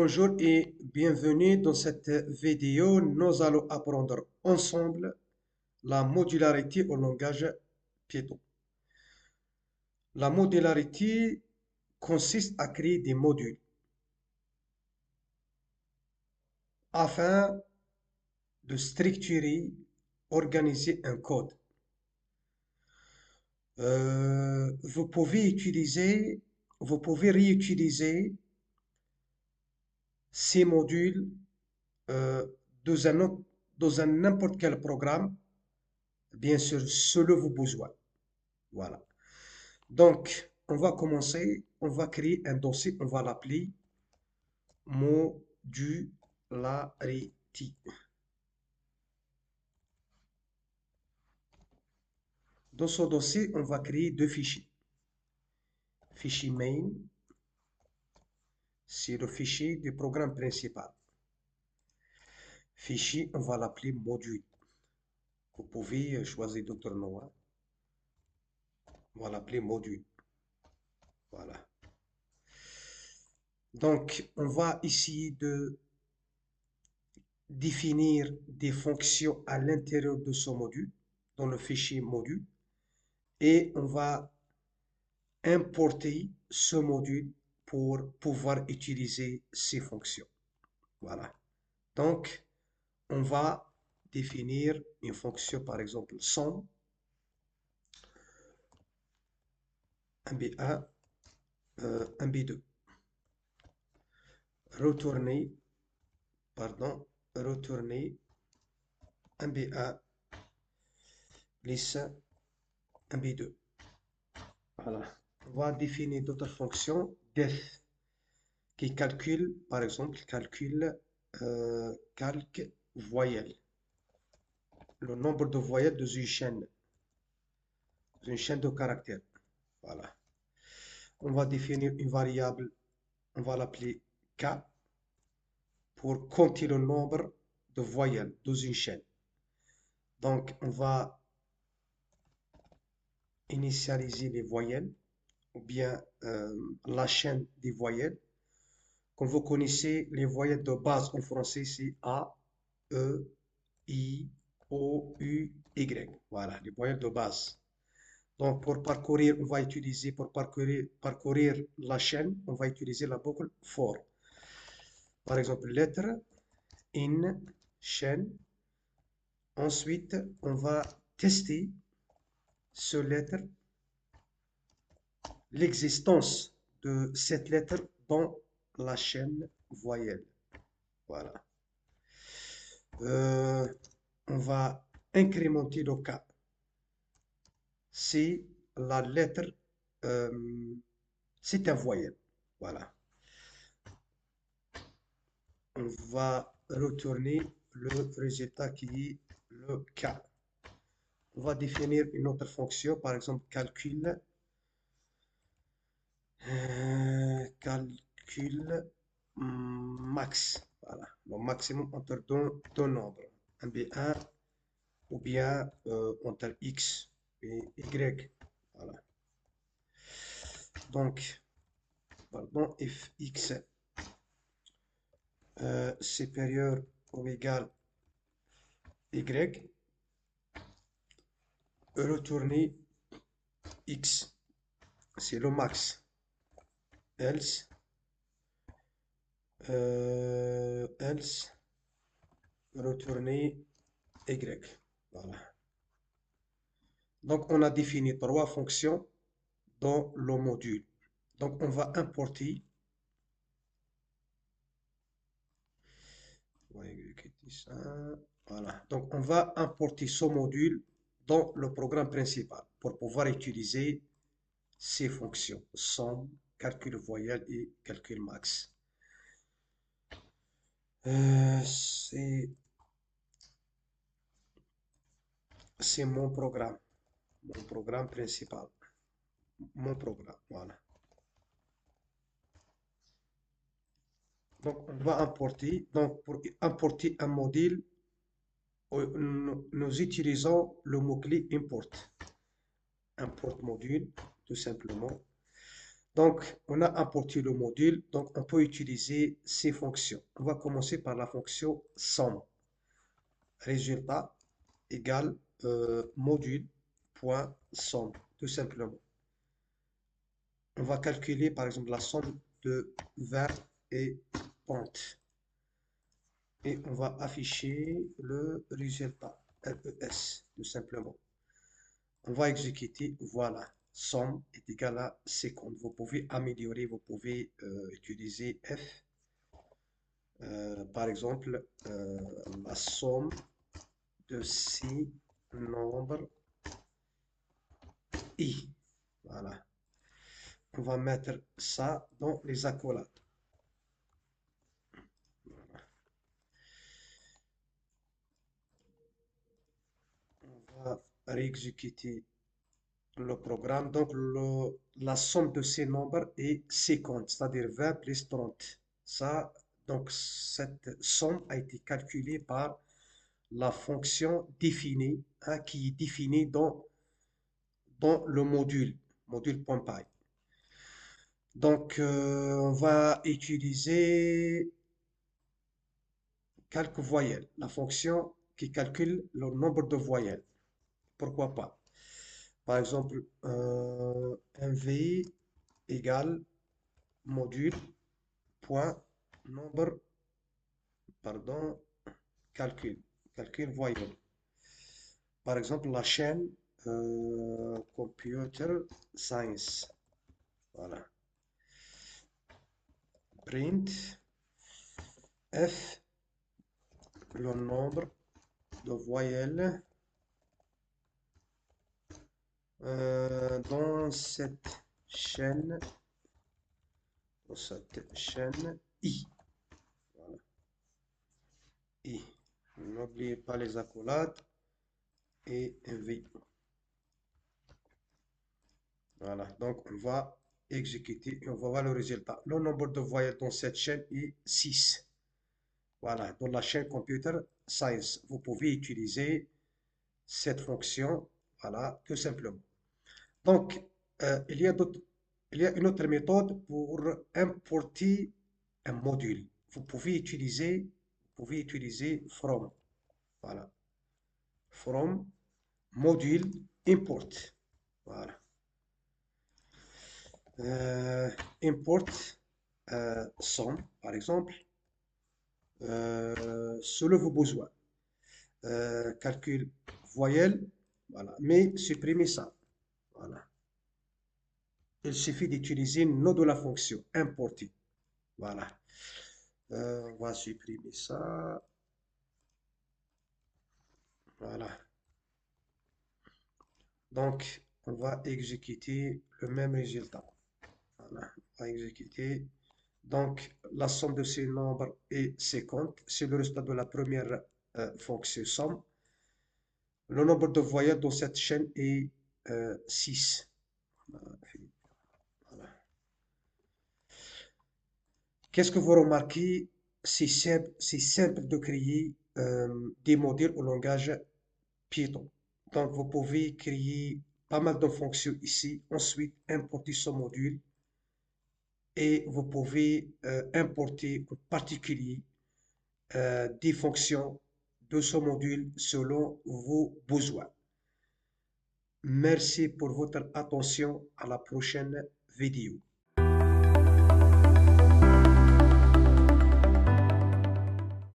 Bonjour et bienvenue dans cette vidéo. Nous allons apprendre ensemble la modularité au langage Python. La modularité consiste à créer des modules afin de structurer, organiser un code. Vous pouvez réutiliser ces modules euh, dans n'importe quel programme, bien sûr, selon vos besoins. Voilà. Donc, on va commencer, on va créer un dossier, on va l'appeler modularity. Dans ce dossier, on va créer deux fichiers. Fichier main, c'est le fichier du programme principal. Fichier, on va l'appeler module. Vous pouvez choisir d'autres noms, hein. On va l'appeler module. Voilà. Donc, on va essayer de définir des fonctions à l'intérieur de ce module, dans le fichier module, et on va importer ce module pour pouvoir utiliser ces fonctions. Voilà. Donc, on va définir une fonction, par exemple, sum, un B1, un B2. Retourner, retourner un B1, liste, un B2. Voilà. On va définir d'autres fonctions, def, qui calcule, par exemple, calcule calque voyelle. Le nombre de voyelles dans une chaîne de caractères. Voilà. On va définir une variable, on va l'appeler k pour compter le nombre de voyelles dans une chaîne. Donc, on va initialiser les voyelles ou bien la chaîne des voyelles. Comme vous connaissez, les voyelles de base en français, c'est A, E, I, O, U, Y. Voilà, les voyelles de base. Donc, pour parcourir, on va utiliser, pour parcourir la chaîne, on va utiliser la boucle for. Par exemple, lettre, in, chaîne. Ensuite, on va tester ce lettre, l'existence de cette lettre dans la chaîne voyelle. Voilà. On va incrémenter le cas. Si la lettre, c'est un voyelle. Voilà. On va retourner le résultat qui est le cas. On va définir une autre fonction, par exemple calcul, calcul max. Voilà, le maximum entre deux nombres, un B1 ou bien entre X et Y. Voilà. Donc, pardon, fx supérieur ou égal Y, retourner X, c'est le max. Else, retourner Y. Voilà. Donc, on a défini trois fonctions dans le module. Donc, on va importer. Voilà. Donc, on va importer ce module dans le programme principal pour pouvoir utiliser ces fonctions. Somme, calcul voyelle et calcul max. C'est mon programme principal, mon programme, voilà. Donc, on va importer, donc pour importer un module, nous utilisons le mot-clé import. Import module, tout simplement. Donc, on a importé le module, donc on peut utiliser ces fonctions. On va commencer par la fonction somme. Résultat égale module.somme, tout simplement. On va calculer par exemple la somme de 20 et 30. Et on va afficher le résultat, RES, tout simplement. On va exécuter, voilà, somme est égal à 50. Vous pouvez améliorer, vous pouvez utiliser F. Par exemple, la somme de 6 nombres I. Voilà. On va mettre ça dans les accolades. On va réexécuter le programme. Donc, la somme de ces nombres est 50, c'est-à-dire 20 plus 30. Ça, donc, cette somme a été calculée par la fonction définie, hein, qui est définie dans le module.py. Donc, on va utiliser quelques voyelles, la fonction qui calcule le nombre de voyelles. Pourquoi pas? Par exemple, mvi égale module point nombre, pardon, calcul voyelle. Par exemple, la chaîne Computer Science. Voilà. Print F, le nombre de voyelles dans cette chaîne I. Voilà. I. N'oubliez pas les accolades et V. Voilà, donc on va exécuter et on va voir le résultat. Le nombre de voyelles dans cette chaîne est 6. Voilà, dans la chaîne Computer Science, vous pouvez utiliser cette fonction, voilà, tout simplement. Donc, il y a une autre méthode pour importer un module. Vous pouvez utiliser from, voilà, from module import, voilà. Import somme, par exemple, selon vos besoins. Calcul voyelle, voilà, mais supprimez ça. Voilà. Il suffit d'utiliser le nom de la fonction importer. Voilà. On va supprimer ça. Voilà. Donc, on va exécuter le même résultat. Voilà. On va exécuter. Donc, la somme de ces nombres est 50. C'est le résultat de la première fonction somme. Le nombre de voyelles dans cette chaîne est 6. Voilà. Qu'est-ce que vous remarquez? C'est simple de créer des modèles au langage Python. Donc, vous pouvez créer pas mal de fonctions ici. Ensuite, importer ce module. Et vous pouvez importer en particulier des fonctions de ce module selon vos besoins. Merci pour votre attention. À la prochaine vidéo.